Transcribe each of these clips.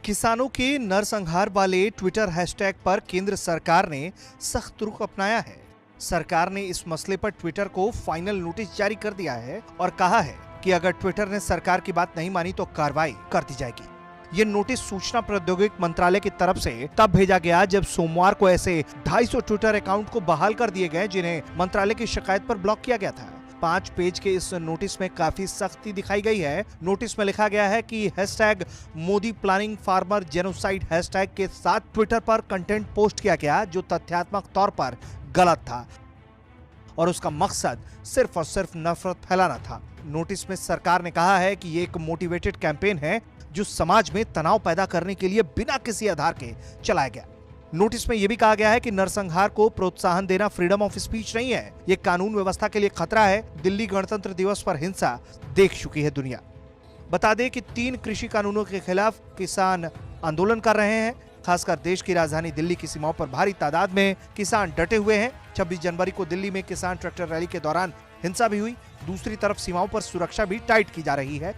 किसानों के नरसंहार वाले ट्विटर हैशटैग पर केंद्र सरकार ने सख्त रुख अपनाया है। सरकार ने इस मसले पर ट्विटर को फाइनल नोटिस जारी कर दिया है और कहा है कि अगर ट्विटर ने सरकार की बात नहीं मानी तो कार्रवाई कर दी जाएगी। ये नोटिस सूचना प्रौद्योगिकी मंत्रालय की तरफ से तब भेजा गया जब सोमवार को ऐसे 250 ट्विटर अकाउंट को बहाल कर दिए गए जिन्हें मंत्रालय की शिकायत पर ब्लॉक किया गया था। 5 पेज के इस नोटिस में काफी सख्ती दिखाई गई है। नोटिस में लिखा गया है कि hashtag Modi planning farmer genocide hashtag के साथ ट्विटर पर कंटेंट पोस्ट किया गया जो तथ्यात्मक तौर पर गलत था और उसका मकसद सिर्फ और सिर्फ नफरत फैलाना था। नोटिस में सरकार ने कहा है कि ये एक मोटिवेटेड कैंपेन है जो समाज में तनाव पैदा करने के लिए बिना किसी आधार के चलाया गया। नोटिस में यह भी कहा गया है कि नरसंहार को प्रोत्साहन देना फ्रीडम ऑफ स्पीच नहीं है, ये कानून व्यवस्था के लिए खतरा है। दिल्ली गणतंत्र दिवस पर हिंसा देख चुकी है दुनिया। बता दें कि 3 कृषि कानूनों के खिलाफ किसान आंदोलन कर रहे हैं। खासकर देश की राजधानी दिल्ली की सीमाओं पर भारी तादाद में किसान डटे हुए हैं। 26 जनवरी को दिल्ली में किसान ट्रैक्टर रैली के दौरान हिंसा भी हुई। दूसरी तरफ सीमाओं पर सुरक्षा भी टाइट की जा रही है।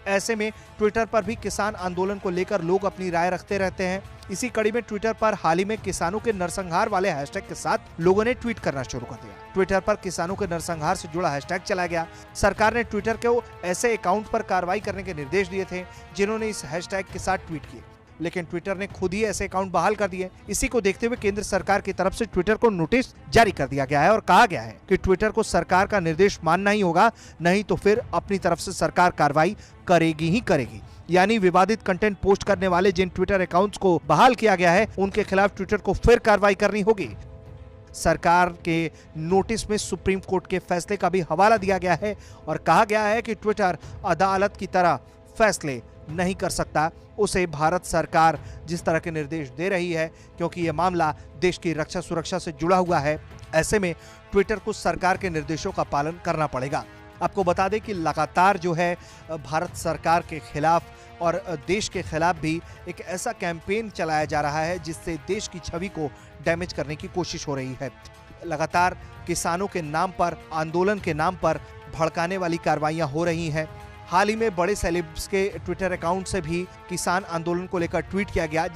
ऐसे में ट्विटर पर भी किसान आंदोलन को लेकर लोग अपनी राय रखते रहते हैं। इसी कड़ी में ट्विटर पर हाल ही में किसानों के नरसंहार वाले हैशटैग के साथ लोगों ने ट्वीट करना शुरू कर दिया। ट्विटर पर किसानों के नरसंहार से जुड़ा हैशटैग चलाया गया। सरकार ने ट्विटर को ऐसे अकाउंट पर कार्रवाई करने के निर्देश दिए थे जिन्होंने इस हैशटैग के साथ ट्वीट किए, लेकिन ट्विटर ने खुद ही ऐसे अकाउंट बहाल कर दिए। इसी को देखते हुए केंद्र सरकार की तरफ से ट्विटर को नोटिस जारी कर दिया गया है और कहा गया है कि ट्विटर को सरकार का निर्देश मानना ही होगा, नहीं तो फिर अपनी तरफ से सरकार कार्रवाई करेगी ही करेगी। यानी विवादित कंटेंट पोस्ट करने वाले जिन ट्विटर अकाउंट्स को बहाल किया गया है उनके खिलाफ ट्विटर को फिर कार्रवाई करनी होगी। सरकार के नोटिस में सुप्रीम कोर्ट के फैसले का भी हवाला दिया गया है और कहा गया है कि ट्विटर अदालत की तरह फैसले नहीं कर सकता। उसे भारत सरकार जिस तरह के निर्देश दे रही है, क्योंकि यह मामला देश की रक्षा सुरक्षा से जुड़ा हुआ है, ऐसे में ट्विटर को सरकार के निर्देशों का पालन करना पड़ेगा। आपको बता दें कि लगातार जो है भारत सरकार के खिलाफ और देश के खिलाफ भी एक ऐसा कैंपेन चलाया जा रहा है जिससे देश की छवि को डैमेज करने की कोशिश हो रही है। लगातार किसानों के नाम पर, आंदोलन के नाम पर भड़काने वाली कार्रवाइयां हो रही हैं। हाल ही में बड़े सेलेब्स के ट्विटर अकाउंट से भी किसान आंदोलन को लेकर ट्वीट किया गया,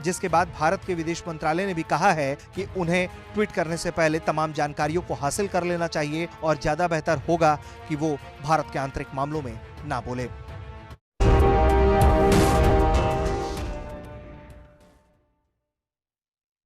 जिसके बाद भारत के विदेश मंत्रालय ने भी कहा है कि उन्हें ट्वीट करने से पहले तमाम जानकारियों को हासिल कर लेना चाहिए और ज्यादा बेहतर होगा कि वो भारत के आंतरिक मामलों में ना बोले।